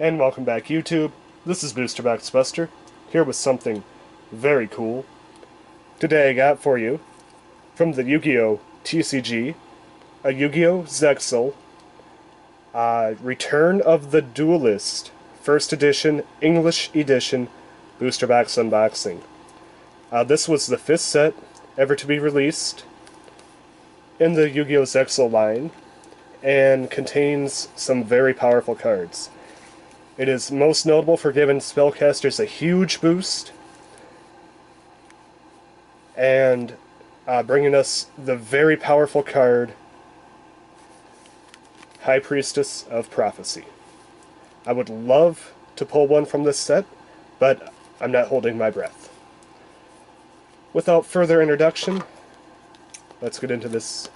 And welcome back, YouTube. This is Boosterbox Buster, here with something very cool. Today I got for you, from the Yu-Gi-Oh! TCG, a Yugioh Zexal, Return of the Duelist, First Edition, English Edition, Boosterbox Unboxing. This was the 5th set ever to be released in the Yugioh Zexal line, and contains some very powerful cards. It is most notable for giving spellcasters a huge boost, and bringing us the very powerful card, High Priestess of Prophecy. I would love to pull one from this set, but I'm not holding my breath. Without further introduction, let's get into this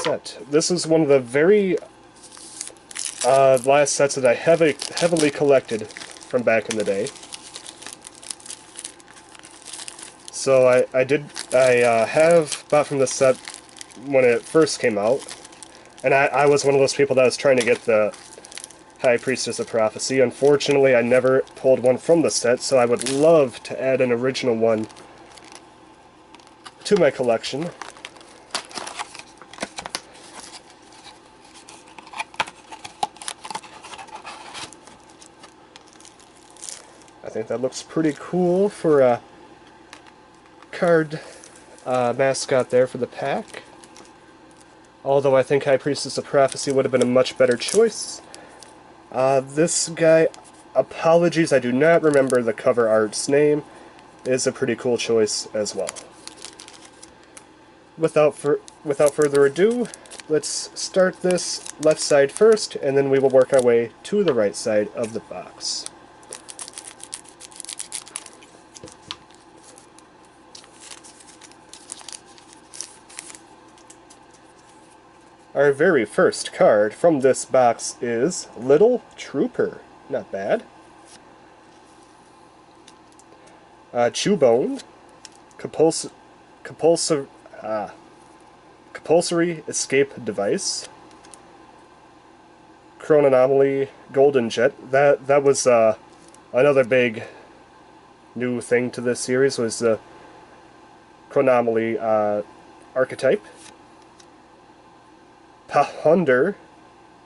set. This is one of the very last sets that I heavily collected from back in the day. So I have bought from this set when it first came out, and I was one of those people that was trying to get the High Priestess of Prophecy. Unfortunately, I never pulled one from the set, so I would love to add an original one to my collection. I think that looks pretty cool for a card mascot there for the pack. Although I think High Priestess of Prophecy would have been a much better choice. This guy, apologies, I do not remember the cover art's name, is a pretty cool choice as well. Without further ado, let's start this left side first, and then we will work our way to the right side of the box. Our very first card from this box is Little Trooper. Not bad. Chewbone, compulsory escape device. Chronomalys, Golden Jet. That was another big new thing to this series, was the Chronomalys archetype. Pahonder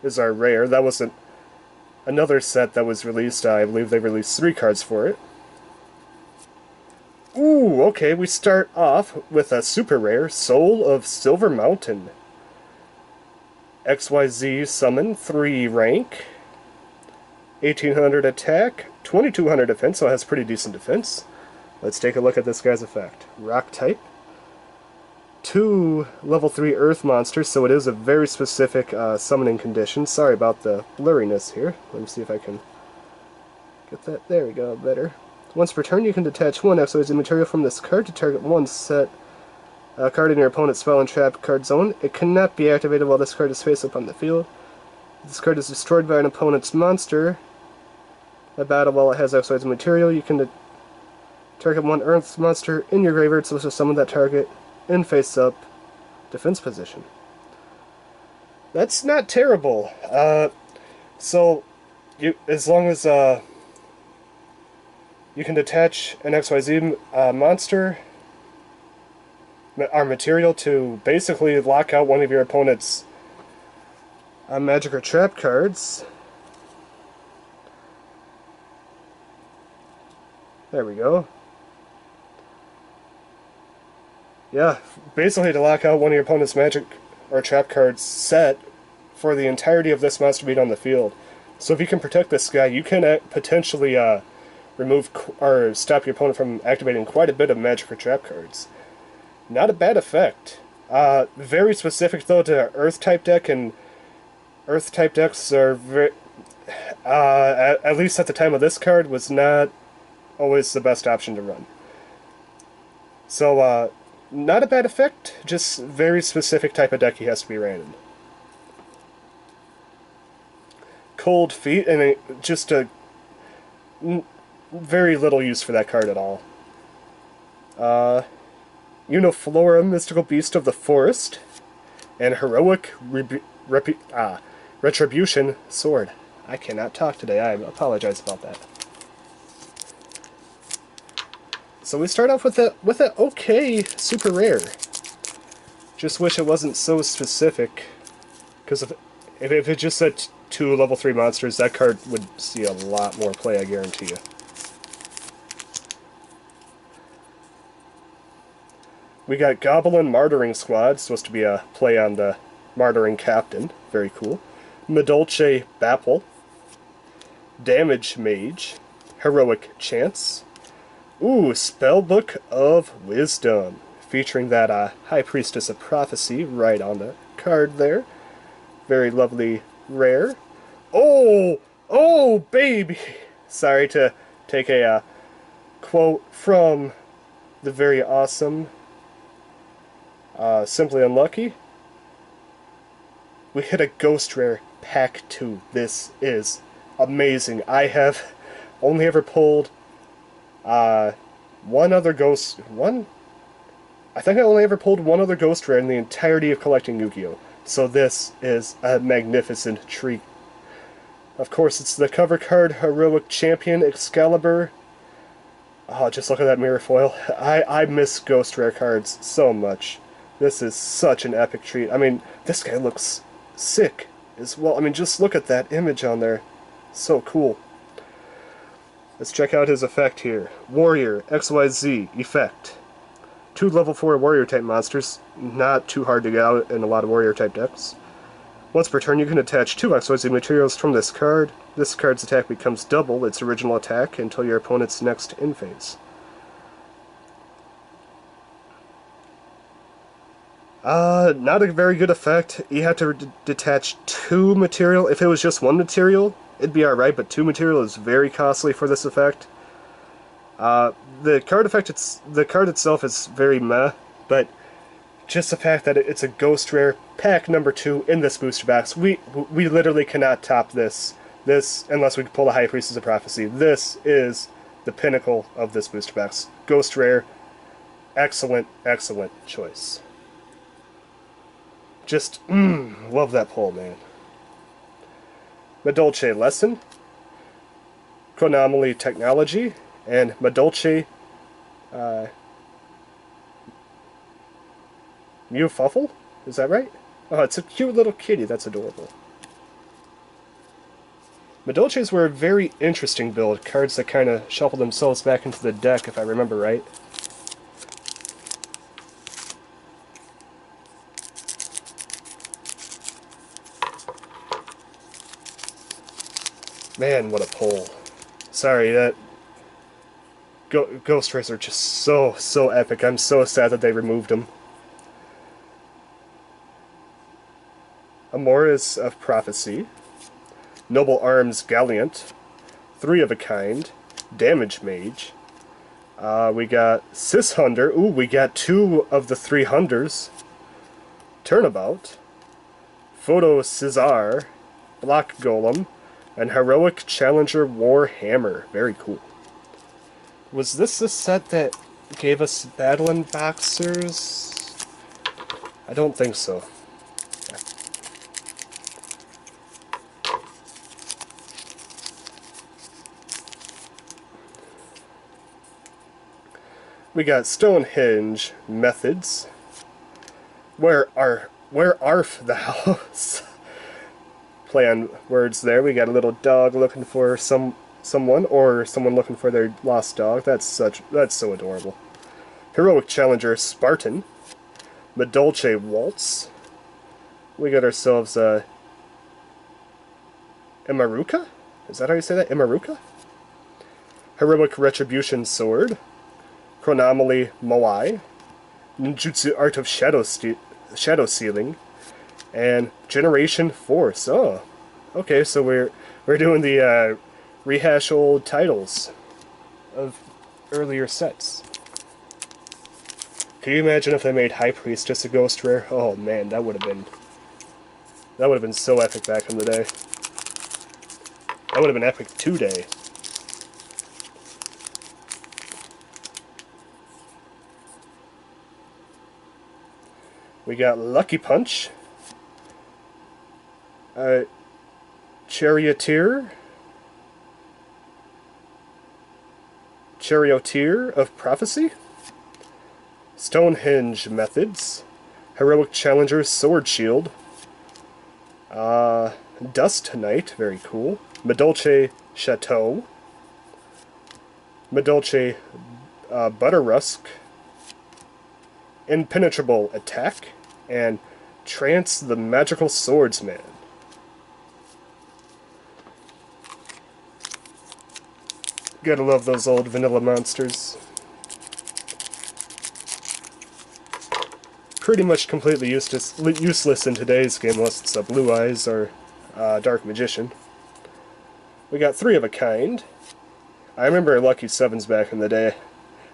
is our rare. That was another set that was released. I believe they released 3 cards for it. Ooh, okay, we start off with a super rare, Soul of Silver Mountain. XYZ summon, 3 rank, 1800 attack, 2200 defense, so it has pretty decent defense. Let's take a look at this guy's effect. Rock type. 2 level 3 earth monsters, so it is a very specific summoning condition. Sorry about the blurriness here. Let me see if I can get that. There we go, better. Once per turn, you can detach 1 XYZ material from this card to target 1 set card in your opponent's spell and trap card zone. It cannot be activated while this card is face up on the field. If this card is destroyed by an opponent's monster at battle while it has XYZ material, you can target 1 earth monster in your graveyard, so to summon that target in face-up defense position. That's not terrible. So, as long as you can detach an XYZ monster or material to basically lock out one of your opponent's magic or trap cards. There we go. Yeah, basically to lock out one of your opponent's magic or trap cards set for the entirety of this monster being on the field. So if you can protect this guy, you can potentially remove or stop your opponent from activating quite a bit of magic or trap cards. Not a bad effect. Very specific though to Earth-type deck, and Earth-type decks are very, at least at the time of this card, was not always the best option to run. So, not a bad effect, just very specific type of deck he has to be ran in. Cold Feet, and just a very little use for that card at all. Uniflora, Mystical Beast of the Forest, and Heroic Retribution Sword. I cannot talk today. I apologize about that. So we start off with a okay super rare. Just wish it wasn't so specific, because if it just said 2 level 3 monsters, that card would see a lot more play, I guarantee you. We got Goblin Martyring Squad, supposed to be a play on the Martyring Captain. Very cool. Madolche Bapple. Damage Mage. Heroic Chance. Ooh, Spellbook of Wisdom. Featuring that High Priestess of Prophecy right on the card there. Very lovely rare. Oh! Oh, baby! Sorry to take a quote from the very awesome Simply Unlucky. We hit a Ghost Rare Pack 2. This is amazing. I have only ever pulled one other Ghost... I think I only ever pulled one other Ghost Rare in the entirety of collecting Yu-Gi-Oh! So this is a magnificent treat. Of course, it's the cover card, Heroic Champion Excalibur. Oh, just look at that mirror foil. I miss Ghost Rare cards so much. This is such an epic treat. I mean, this guy looks sick as well. I mean, just look at that image on there. So cool. Let's check out his effect here. Warrior, XYZ, effect. 2 level 4 warrior type monsters. Not too hard to get out in a lot of warrior type decks. Once per turn, you can attach 2 XYZ materials from this card. This card's attack becomes double its original attack until your opponent's next in phase. Not a very good effect. You have to detach 2 material. If it was just 1 material, it'd be alright, but 2 material is very costly for this effect. The card itself is very meh, but just the fact that it's a Ghost Rare pack number 2 in this booster box, we literally cannot top this. This, unless we pull a High Priestess of Prophecy. This is the pinnacle of this booster box. Ghost Rare, excellent, excellent choice. Just, love that pull, man. Madolche Lesson, Chronomaly Technology, and Madolche Mewfuffle? Is that right? Oh, it's a cute little kitty. That's adorable. Madolches were a very interesting build. Cards that kind of shuffle themselves back into the deck, if I remember right. Man, what a pull. Sorry, that... Ghost Rays are just so epic. I'm so sad that they removed them. Amoris of Prophecy. Noble Arms Gallant. 3 of a Kind. Damage Mage. We got Sis Hunter. Ooh, we got 2 of the 3 Hunters. Turnabout. Photo Caesar. Block Golem. And Heroic Challenger Warhammer. Very cool. Was this the set that gave us Battle Boxers? I don't think so. We got Stonehenge Methods. Where arf thou? Play on words there. We got a little dog looking for someone, or someone looking for their lost dog. That's so adorable. Heroic Challenger Spartan. Madolche Waltz. We got ourselves Imaruka? Is that how you say that? Imaruka? Heroic Retribution Sword. Chronomaly Moai. Ninjutsu Art of Shadow Sealing. And Generation Force. Oh, okay. So we're doing the rehash old titles of earlier sets. Can you imagine if they made High Priestess a Ghost Rare? Oh man, that would have been so epic back in the day. That would have been epic today. We got Lucky Punch. Charioteer of Prophecy, Stonehenge Methods, Heroic Challenger Sword Shield, Dust Knight, very cool, Madolche Chateau, Madolche Butterrusk, Impenetrable Attack, and Trance the Magical Swordsman. Gotta love those old vanilla monsters. Pretty much completely useless in today's game unless it's a Blue Eyes or Dark Magician. We got 3 of a kind. I remember Lucky 7s back in the day,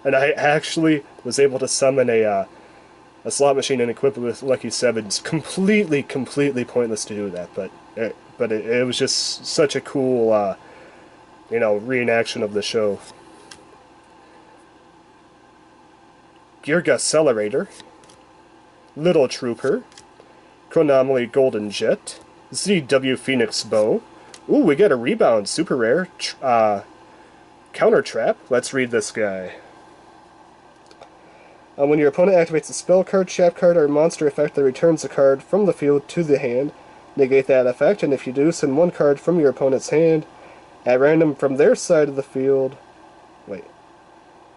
and I actually was able to summon a slot machine and equip it with Lucky 7s. Completely pointless to do that, but it was just such a cool, reenaction of the show. Yugioh Accelerator, Little Trooper, Chronomaly Golden Jet, ZW Phoenix Bow. Ooh, we got a Rebound, super rare. Counter Trap. Let's read this guy. When your opponent activates a spell card, trap card, or monster effect that returns a card from the field to the hand, negate that effect, and if you do, send 1 card from your opponent's hand at random from their side of the field.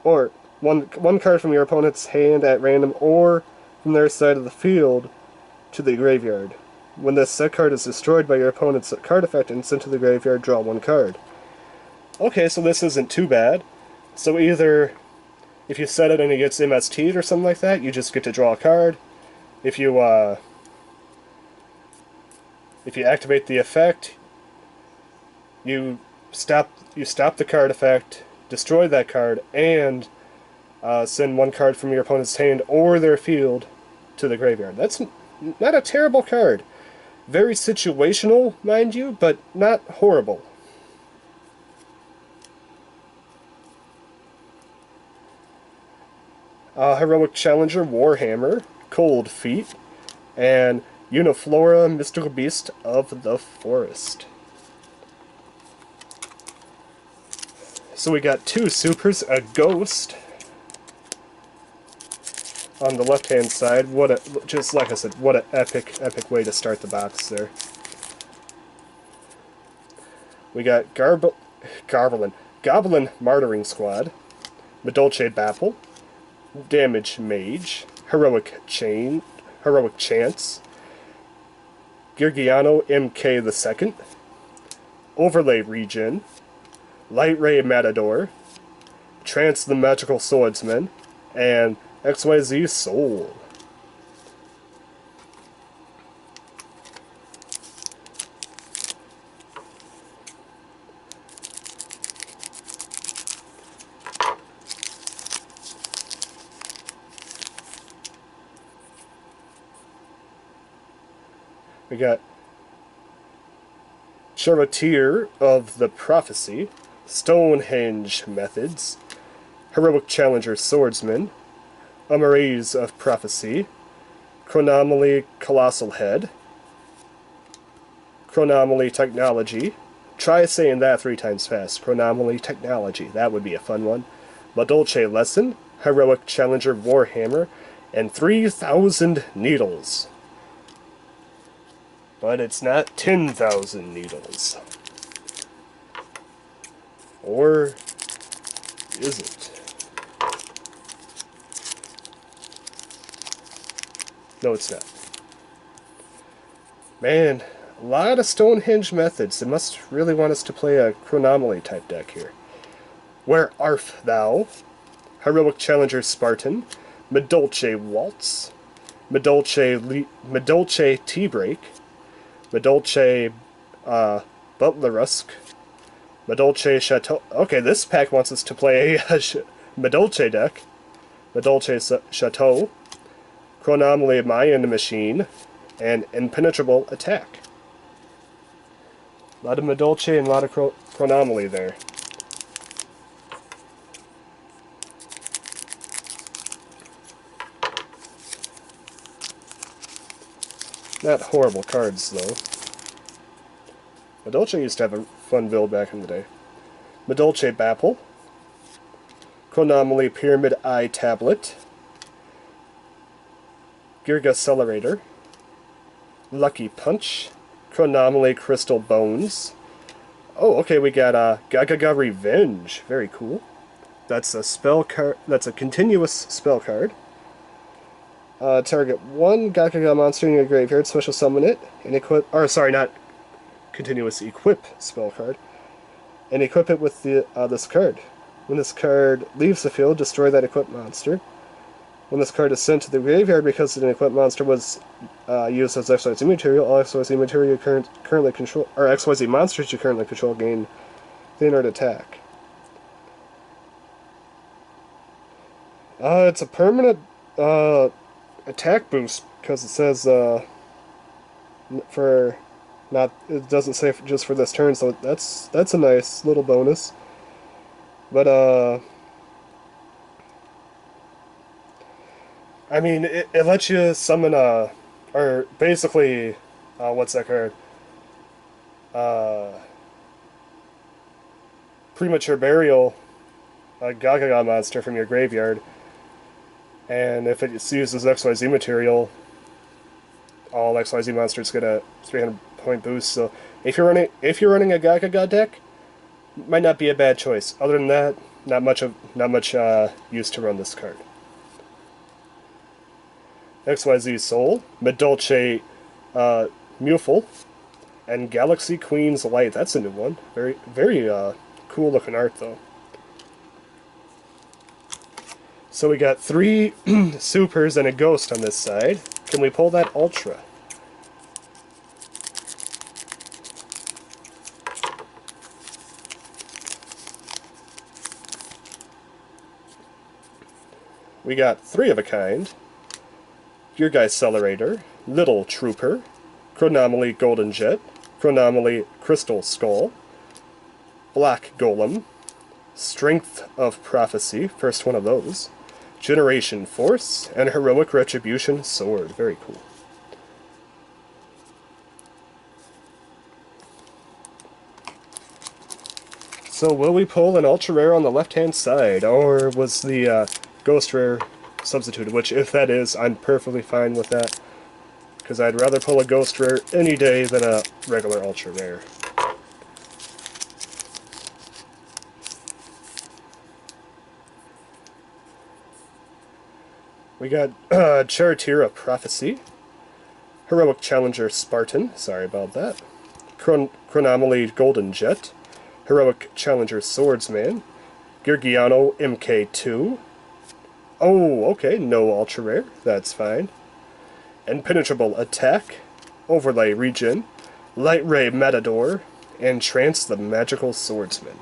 Or one card from your opponent's hand at random or from their side of the field to the graveyard. When this set card is destroyed by your opponent's card effect and sent to the graveyard, draw 1 card. Okay, so this isn't too bad. So either if you set it and it gets MST'd or something like that, you just get to draw a card. If you activate the effect, you stop the card effect, destroy that card, and send 1 card from your opponent's hand or their field to the graveyard. That's not a terrible card. Very situational, mind you, but not horrible. Heroic Challenger Warhammer, Cold Feet, and Uniflora Mystical Beast of the Forest. So we got 2 supers, a ghost on the left-hand side. Just like I said, what an epic way to start the box there. We got Goblin Martyring Squad, Madolche Baffle, Damage Mage, Heroic Chance, Girgiano MK II, Overlay Regen, Light Ray Matador, Trance the Magical Swordsman, and XYZ Soul. We got Charioteer of the Prophecy, Stonehenge Methods, Heroic Challenger Swordsman, Amaze of Prophecy, Chronomaly Colossal Head, Chronomaly Technology. Try saying that 3 times fast. Chronomaly Technology. That would be a fun one. Madolche Lesson, Heroic Challenger Warhammer, and 3,000 Needles. But it's not 10,000 needles. Or is it? No, it's not. Man, a lot of Stonehenge methods. They must really want us to play a Chronomaly type deck here. Where art thou? Heroic Challenger Spartan, Madolche Waltz, Madolche Tea-Break, Madolche Butlerusk, Madolche Chateau. Okay, this pack wants us to play a Madolche deck. Madolche Chateau, Chronomaly Mayan Machine, and Impenetrable Attack. A lot of Madolche and a lot of Chronomaly there. Not horrible cards, though. Madolche used to have a fun build back in the day. Madolche Bapple. Chronomaly Pyramid Eye Tablet. Yugioh Accelerator. Lucky Punch. Chronomaly Crystal Bones. Oh, okay, we got Gagaga Revenge. Very cool. That's a spell card. That's a continuous spell card. Target one Gagaga monster in your graveyard, special summon it, and equip. Or sorry, not continuous. Equip spell card, and equip it with the this card. When this card leaves the field, destroy that equipped monster. When this card is sent to the graveyard because an equipped monster was used as XYZ material, all XYZ material you currently control, or XYZ monsters you currently control gain Thinard attack. It's a permanent attack boost because it says for not. It doesn't say just for this turn, so that's a nice little bonus. But I mean, it lets you summon or basically, what's that card? Premature Burial, a Gagaga monster from your graveyard, and if it uses XYZ material, all XYZ monsters get a 300 point boost. So if you're running a Gagaga deck, might not be a bad choice. Other than that, not much use to run this card. XYZ Soul, Madolche Mufel, and Galaxy Queen's Light. That's a new one. Very, very cool looking art, though. So we got 3 supers and a ghost on this side. Can we pull that ultra? We got 3 of a kind. Yugioh Accelerator, Little Trooper, Chronomaly Golden Jet, Chronomaly Crystal Skull, Black Golem, Strength of Prophecy, first one of those, Generation Force, and Heroic Retribution Sword. Very cool. So will we pull an ultra rare on the left-hand side, or was the ghost rare substituted? Which, if that is, I'm perfectly fine with that, because I'd rather pull a ghost rare any day than a regular ultra rare. We got Charioteer of Prophecy, Heroic Challenger Spartan, sorry about that, Chronomaly Golden Jet, Heroic Challenger Swordsman, Yugioh MK2. Oh, okay, no ultra rare, that's fine. Impenetrable Attack, Overlay Regen, Light Ray Matador, and Trance the Magical Swordsman.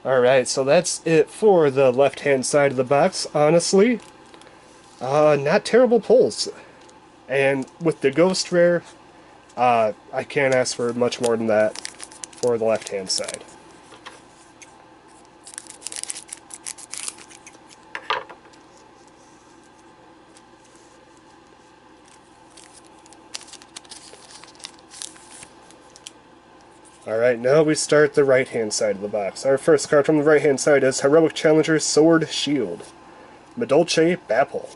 Alright, so that's it for the left-hand side of the box, honestly. Not terrible pulls. And with the ghost rare, I can't ask for much more than that for the left-hand side. Alright, now we start the right-hand side of the box. Our first card from the right-hand side is Heroic Challenger Sword Shield, Madolche Bapple,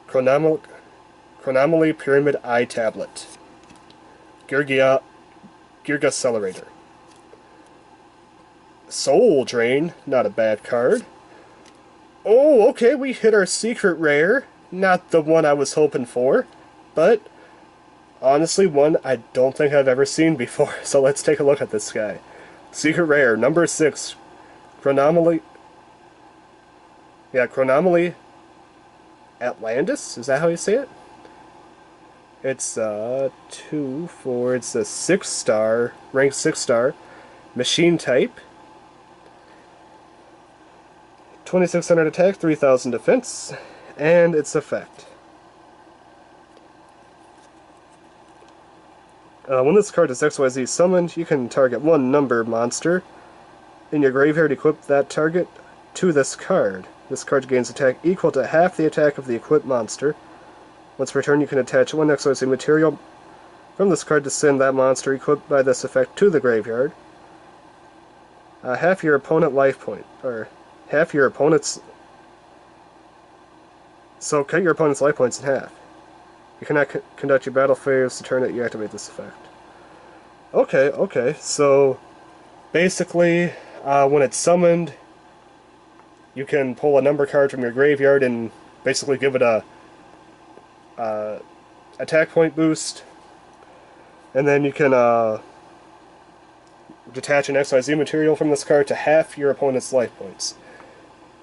Chronomaly Pyramid Eye Tablet, Yugioh Accelerator, Soul Drain, not a bad card. Oh, okay, we hit our secret rare. Not the one I was hoping for, but honestly, one I don't think I've ever seen before, so let's take a look at this guy. Secret Rare, number 6, Chronomaly Atlantis? Is that how you say it? It's 2, 4, it's a 6-star, ranked 6-star, machine type, 2600 attack, 3000 defense, and its effect. When this card is XYZ summoned, you can target one number monster in your graveyard, equip that target to this card. This card gains attack equal to half the attack of the equipped monster. Once per turn, you can attach one XYZ material from this card to send that monster equipped by this effect to the graveyard. Half your opponent life point, or half your opponent's... So cut your opponent's life points in half. You cannot conduct your battle phase the turn that you activate this effect. Okay, so basically, when it's summoned, you can pull a number card from your graveyard and basically give it a attack point boost, and then you can detach an XYZ material from this card to half your opponent's life points.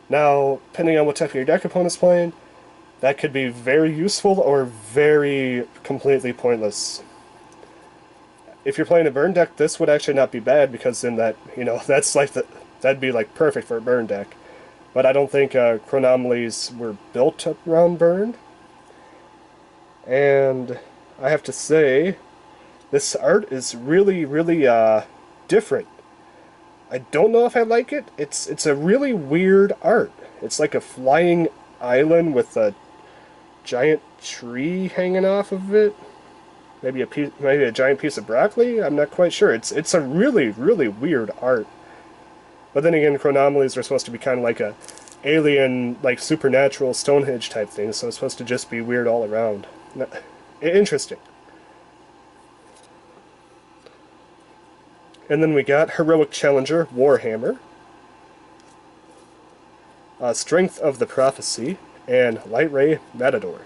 Now, depending on what type of your deck opponent's playing, that could be very useful or very completely pointless. If you're playing a burn deck, this would actually not be bad, because then that, that's like that'd be like perfect for a burn deck. But I don't think Chronomalys were built around burn. And I have to say, this art is really, really different. I don't know if I like it. It's a really weird art. It's like a flying island with a giant tree hanging off of it. Maybe a giant piece of broccoli. I'm not quite sure. It's a really, really weird art. But then again, Chronomalys are supposed to be kind of like a alien, like supernatural Stonehenge type thing. So it's supposed to just be weird all around. Interesting. And then we got Heroic Challenger Warhammer, Strength of the Prophecy, and Light Ray Matador.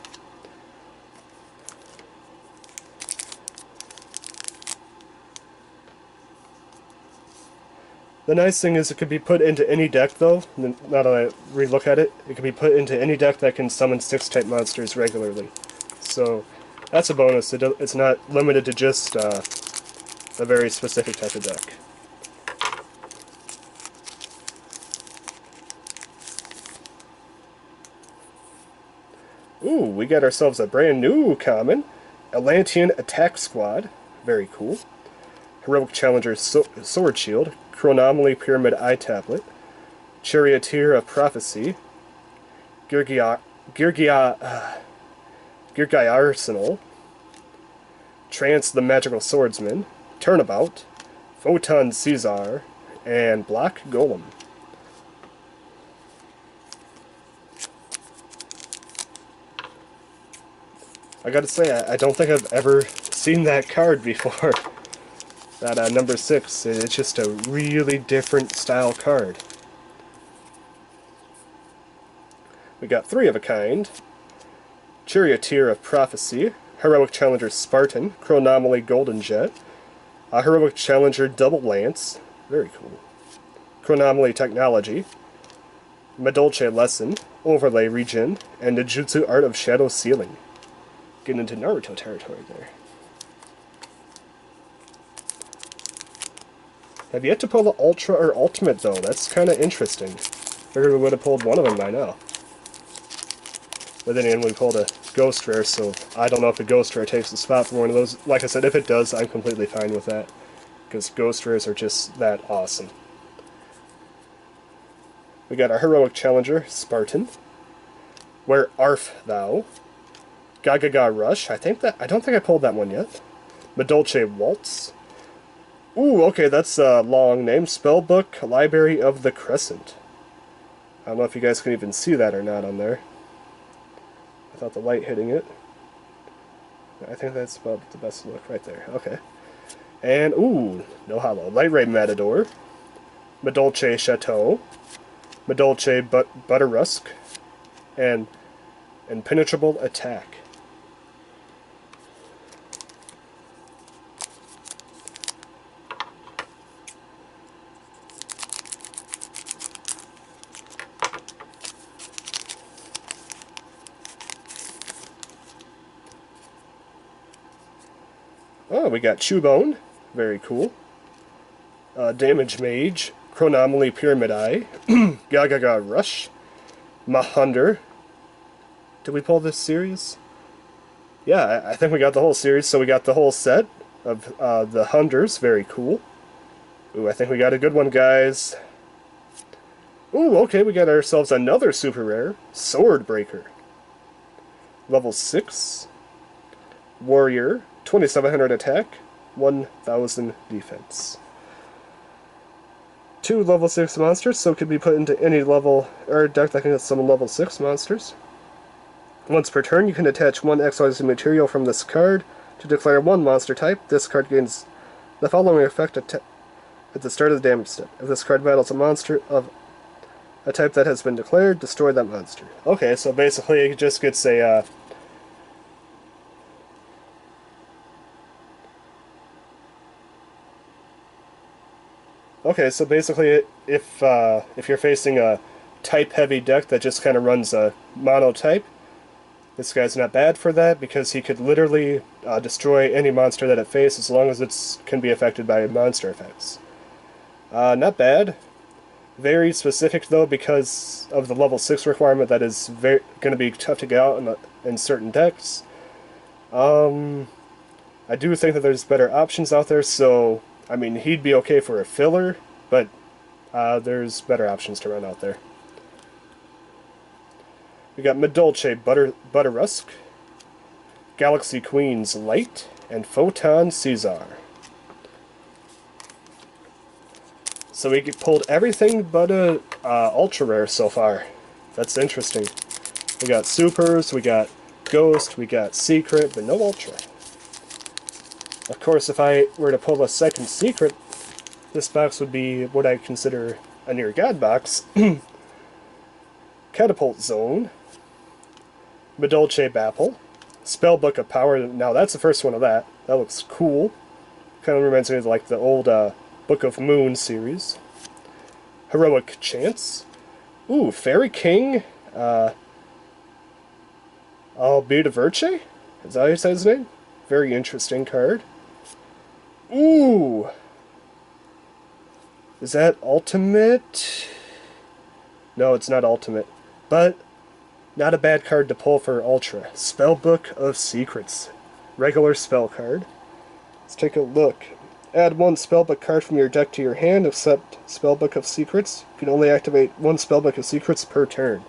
The nice thing is it could be put into any deck, though. Now that I re-look at it, it can be put into any deck that can summon 6-type monsters regularly. So that's a bonus. It's not limited to just a very specific type of deck. Ooh, we got ourselves a brand new common, Atlantean Attack Squad. Very cool. Heroic Challenger Sword Shield, Chronomaly Pyramid Eye Tablet, Charioteer of Prophecy, Yugioh Arsenal, Trance the Magical Swordsman, Turnabout, Photon Caesar, and Black Golem. I gotta say, I don't think I've ever seen that card before. That number 6, it's just a really different style card. We got 3 of a kind. Charioteer of Prophecy, Heroic Challenger Spartan, Chronomaly Golden Jet, Heroic Challenger Double Lance, very cool, Chronomaly Technology, Madolche Lesson, Overlay Regen, and Ninjutsu Art of Shadow Sealing. Getting into Naruto territory there. Have yet to pull the Ultra or Ultimate, though. That's kind of interesting. Figured we would have pulled one of them by now. But then again, we pulled a Ghost Rare, so I don't know if the Ghost Rare takes the spot for one of those. Like I said, if it does, I'm completely fine with that. Because Ghost Rares are just that awesome. We got our Heroic Challenger, Spartan. Where Arf Thou? Gagaga Rush. I don't think I pulled that one yet. Madolche Waltz. Ooh, okay, that's a long name. Spellbook, Library of the Crescent. I don't know if you guys can even see that or not on there. Without the light hitting it. I think that's about the best look right there. Okay. And, ooh, no hollow. Light Ray Matador. Madolche Chateau. Madolche Butterrusk. And Impenetrable Attack. Oh, we got Chewbone. Very cool. Damage Mage. Chronomaly Pyramid Eye. Gagaga Rush. Mahunder. Did we pull this series? Yeah, I think we got the whole series, so we got the whole set of the Hunders. Very cool. Ooh, I think we got a good one, guys. Ooh, okay, we got ourselves another super rare, Swordbreaker. Level 6. Warrior, 2700 attack, 1000 defense. 2 level 6 monsters, so it could be put into any level, or deck that can get some level 6 monsters. Once per turn, you can attach 1 XYZ material from this card to declare 1 monster type. This card gains the following effect at the start of the damage step. If this card battles a monster of a type that has been declared, destroy that monster. Okay, so basically it just gets a... Okay, so basically if you're facing a type-heavy deck that just kind of runs a mono-type, this guy's not bad for that, because he could literally destroy any monster that it faces as long as it can be affected by monster effects. Not bad. Very specific, though, because of the level 6 requirement that is going to be tough to get out in certain decks. I do think that there's better options out there, so, I mean, he'd be okay for a filler, but there's better options to run out there. We got Madolche Butterrusk, Galaxy Queen's Light, and Photon Caesar. So we pulled everything but a ultra rare so far. That's interesting. We got supers, we got ghost, we got secret, but no ultra. Of course, if I were to pull a second secret, this box would be what I consider a near god box. Catapult Zone, Madolche Bapple, Spellbook of Power. Now that's the first one of that. That looks cool. Kind of reminds me of like the old Book of Moon series. Heroic Chance. Ooh, Fairy King. Albeda Verche? Is that how you say his name? Very interesting card. Ooh! Is that ultimate? No, it's not ultimate. But not a bad card to pull for Ultra. Spellbook of Secrets. Regular spell card. Let's take a look. Add 1 Spellbook card from your deck to your hand, except Spellbook of Secrets. You can only activate 1 Spellbook of Secrets per turn.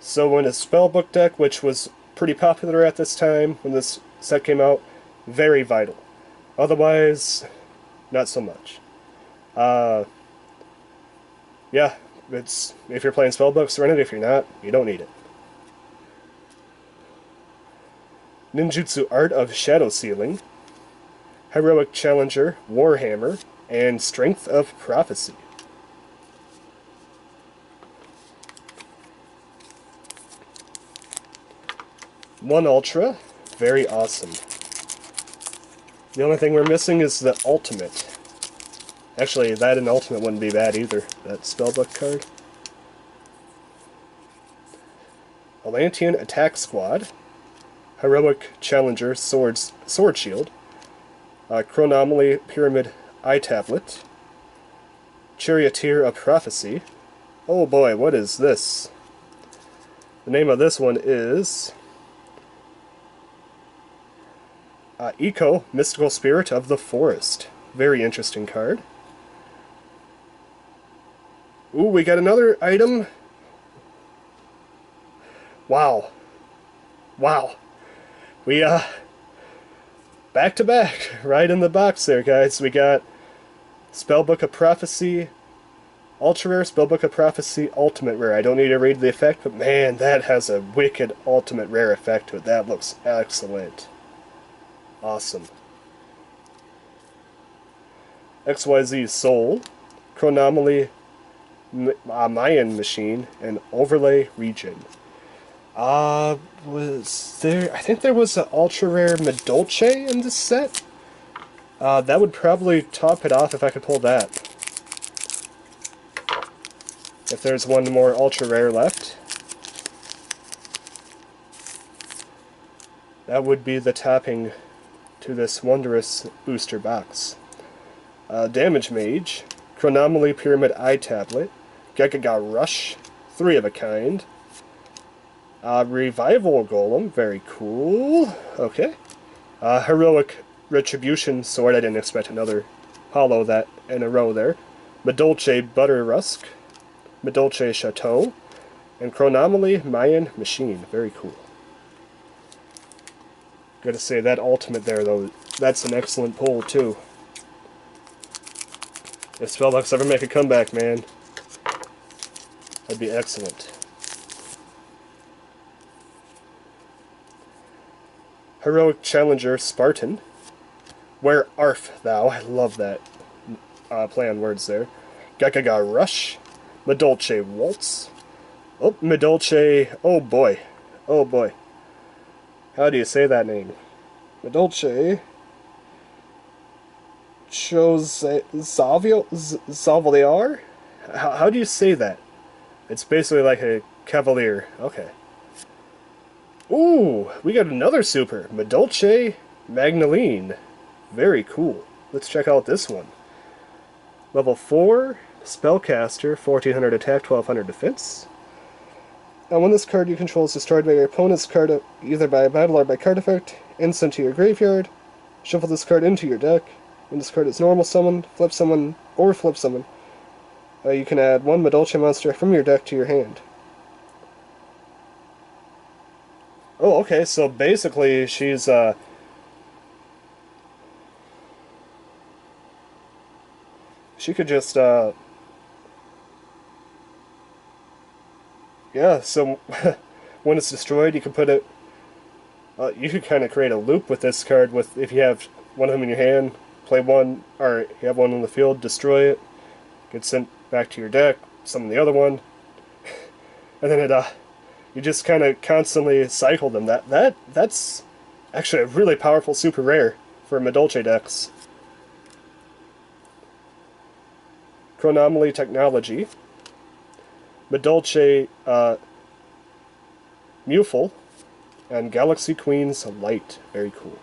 So in a Spellbook deck, which was pretty popular at this time, when this set came out, very vital. Otherwise, not so much. Yeah, if you're playing Spellbooks, run it. If you're not, you don't need it. Ninjutsu Art of Shadow Sealing, Heroic Challenger, Warhammer, and Strength of Prophecy. One Ultra, very awesome. The only thing we're missing is the Ultimate. Actually, that and Ultimate wouldn't be bad either, that Spellbook card. Atlantean Attack Squad, Heroic Challenger, Sword Shield, Chronomaly Pyramid Eye Tablet, Charioteer of Prophecy. Oh boy, what is this? The name of this one is Eco, Mystical Spirit of the Forest. Very interesting card. Ooh, we got another item. Wow. Wow. We, back to back, right in the box there, guys. We got Spellbook of Prophecy, Ultra Rare, Spellbook of Prophecy, Ultimate Rare. I don't need to read the effect, but man, that has a wicked Ultimate Rare effect to it. That looks excellent. Awesome. XYZ Soul, Chronomaly Mayan Machine, and Overlay Region. Was there... I think there was an ultra rare Madolche in this set. That would probably top it off if I could pull that. If there's one more ultra rare left. That would be the topping to this wondrous booster box. Damage Mage, Chronomaly Pyramid Eye Tablet, Gagaga Rush, 3 of a kind, Revival Golem, very cool, okay, Heroic Retribution Sword, I didn't expect another hollow that in a row there, Madolche Butterrusk, Madolche Chateau, and Chronomaly Mayan Machine. Very cool. Gotta say, that ultimate there, though, that's an excellent pull, too. If Spellbooks ever make a comeback, man, that'd be excellent. Heroic Challenger Spartan. Where Arf Thou? I love that play on words there. Gagaga Rush. Madolche Waltz. Oh, Madolche. Oh boy. Oh boy. How do you say that name? Madolche. Zavaliar? How do you say that? It's basically like a cavalier. Okay. Ooh, we got another super. Madolche Magnaline. Very cool. Let's check out this one. Level 4, Spellcaster, 1400 attack, 1200 defense. And when this card you control is destroyed by your opponent's card, either by a battle or by card effect, and sent to your graveyard, shuffle this card into your deck. When this card is normal summoned, flip summon, or flip summon, you can add one Madolche monster from your deck to your hand. Oh, okay, so basically she's, she could just, yeah, so when it's destroyed, you can put it, you could kind of create a loop with this card with, if you have one of them in your hand, play one, or you have one on the field, destroy it, get sent back to your deck, summon the other one, and then it, you just kind of constantly cycle them. That's actually a really powerful super rare for Madolche decks. Chronomaly Technology. Madolche Muful, and Galaxy Queen's Light. Very cool.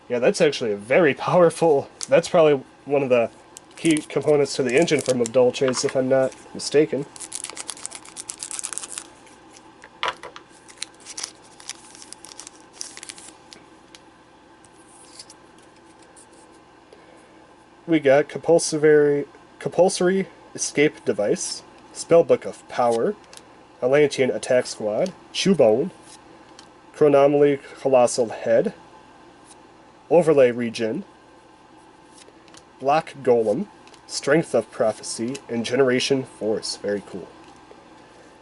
Yeah, that's actually a very powerful... That's probably one of the key components to the engine for Madolches, if I'm not mistaken. We got Compulsory Escape Device, Spellbook of Power, Atlantean Attack Squad, Chewbone, Chronomaly Colossal Head, Overlay Regen, Black Golem, Strength of Prophecy, and Generation Force. Very cool.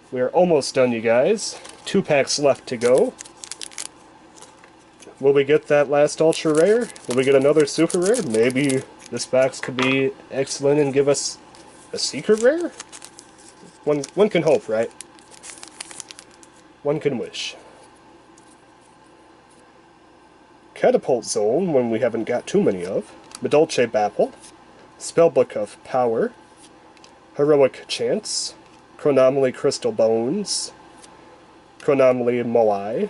We are almost done, you guys. 2 packs left to go. Will we get that last Ultra Rare? Will we get another Super Rare? Maybe this box could be excellent and give us a Secret Rare? One can hope, right? One can wish. Catapult Zone, when we haven't got too many of. Madolche Babble, Spellbook of Power, Heroic Chance, Chronomaly Crystal Bones, Chronomaly Moai,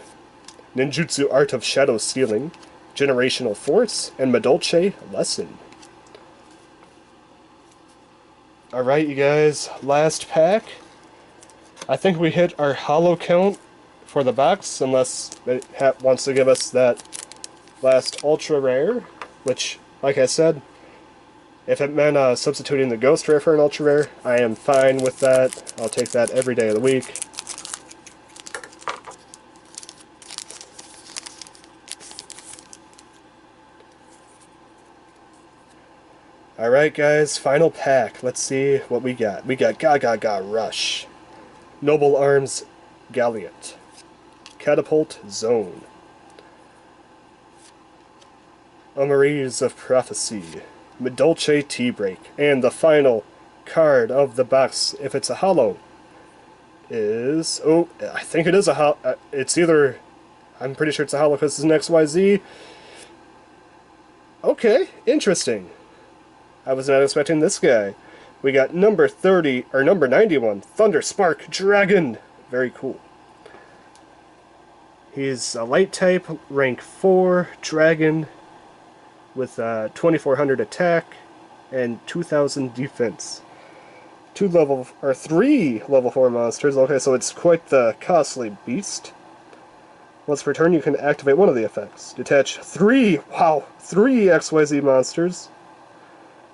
Ninjutsu Art of Shadow Stealing, Generational Force, and Madolche Lesson. Alright, you guys, last pack. I think we hit our holo count for the box, unless it wants to give us that last ultra rare, which, like I said, if it meant substituting the ghost rare for an ultra rare, I am fine with that. I'll take that every day of the week. Alright guys, final pack. Let's see what we got. We got Gagaga Rush, Noble Arms Galliot, Catapult Zone, Amories of Prophecy, Madolche T-Break, and the final card of the box, if it's a holo, is... oh, I think it is a holo. It's either... I'm pretty sure it's a holo because it's an XYZ. Okay, interesting. I was not expecting this guy. We got number 30, or number 91, Thunder Spark Dragon. Very cool. He's a light type, rank 4, dragon, with 2400 attack and 2000 defense. 3 level 4 monsters. Okay, so it's quite the costly beast. Once per turn, you can activate one of the effects. Detach 3 XYZ monsters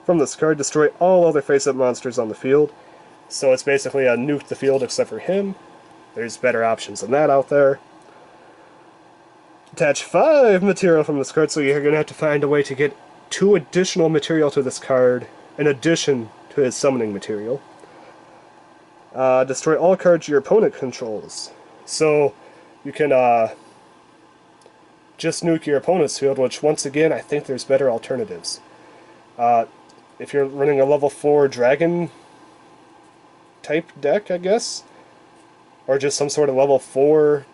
from this card. Destroy all other face-up monsters on the field. So it's basically a nuke the field except for him. There's better options than that out there. Attach 5 material from this card, so you're going to have to find a way to get 2 additional material to this card in addition to his summoning material. Destroy all cards your opponent controls. So you can just nuke your opponent's field, which once again I think there's better alternatives. If you're running a level 4 dragon type deck, I guess, or just some sort of level 4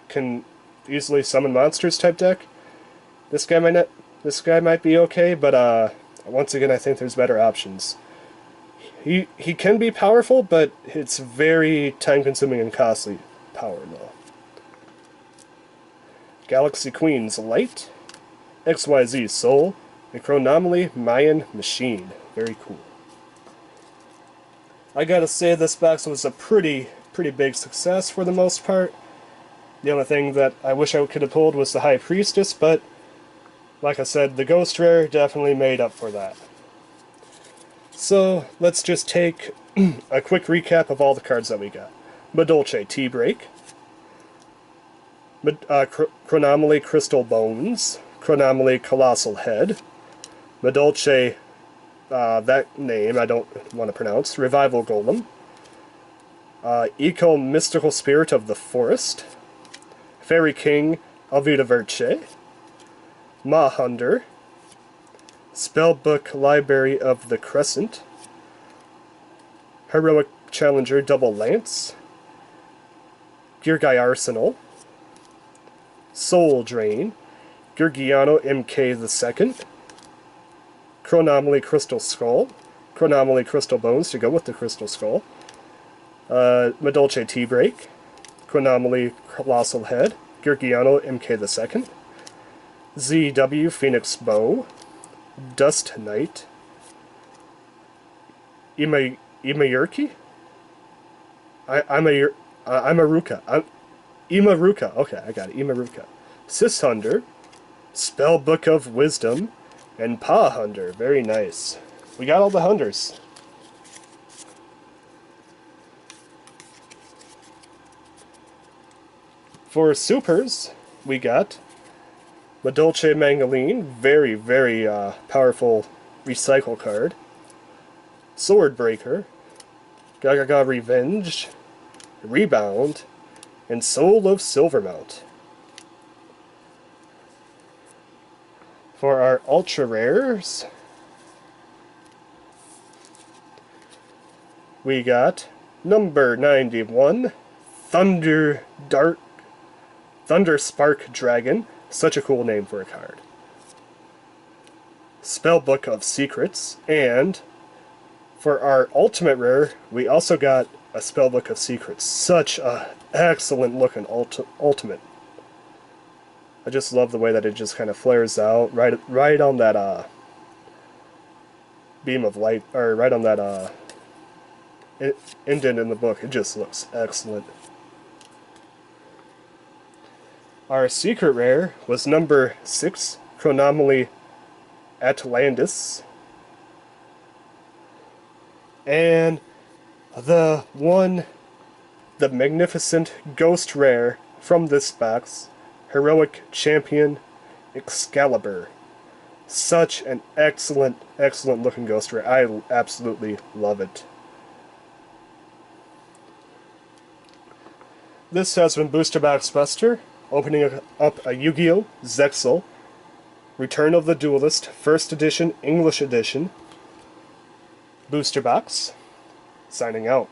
can easily summon monsters type deck, this guy might be okay, but once again I think there's better options. He can be powerful, but it's very time consuming and costly power though. Galaxy Queen's Light, XYZ Soul, and Chronomaly Mayan Machine. Very cool. I gotta say this box was a pretty big success for the most part. The only thing that I wish I could have pulled was the High Priestess, but like I said, the Ghost Rare definitely made up for that. So let's just take a quick recap of all the cards that we got. Madolche T-Break, Chronomaly Crystal Bones, Chronomaly Colossal Head, Madolche, that name I don't want to pronounce, Revival Golem, Eco Mystical Spirit of the Forest, Fairy King Alvida Verche, Mahunder, Spellbook Library of the Crescent, Heroic Challenger Double Lance, Girgai Arsenal, Soul Drain, Gurgiano MK2, Chronomaly Crystal Skull, Chronomaly Crystal Bones to go with the Crystal Skull, Madolche T-Break, Chronomaly Colossal Head, Gurgiano MK2, ZW Phoenix Bow, Dust Knight, Imayurki? Imaruka. Imaruka. Okay, I got it. Imaruka. Sishunder, Spellbook of Wisdom, and Pahunder. Very nice. We got all the Hunders. For supers, we got Madolche Mangaline, very powerful recycle card. Swordbreaker, Gagaga Revenge, Rebound, and Soul of Silvermount. For our ultra rares, we got number 91, Thunder Spark Dragon. Such a cool name for a card. Spellbook of Secrets, and for our ultimate rare, we also got a Spellbook of Secrets. Such a excellent looking ultimate. I just love the way that it just kind of flares out right on that beam of light, or right on that indent in the book. It just looks excellent. Our secret rare was number 6, Chronomaly Atlantis. And the magnificent ghost rare from this box, Heroic Champion Excalibur. Such an excellent looking ghost rare. I absolutely love it. This has been Booster Box Buster, opening up a Yugioh Zexal, Return of the Duelist, 1st edition, English edition, Booster Box, signing out.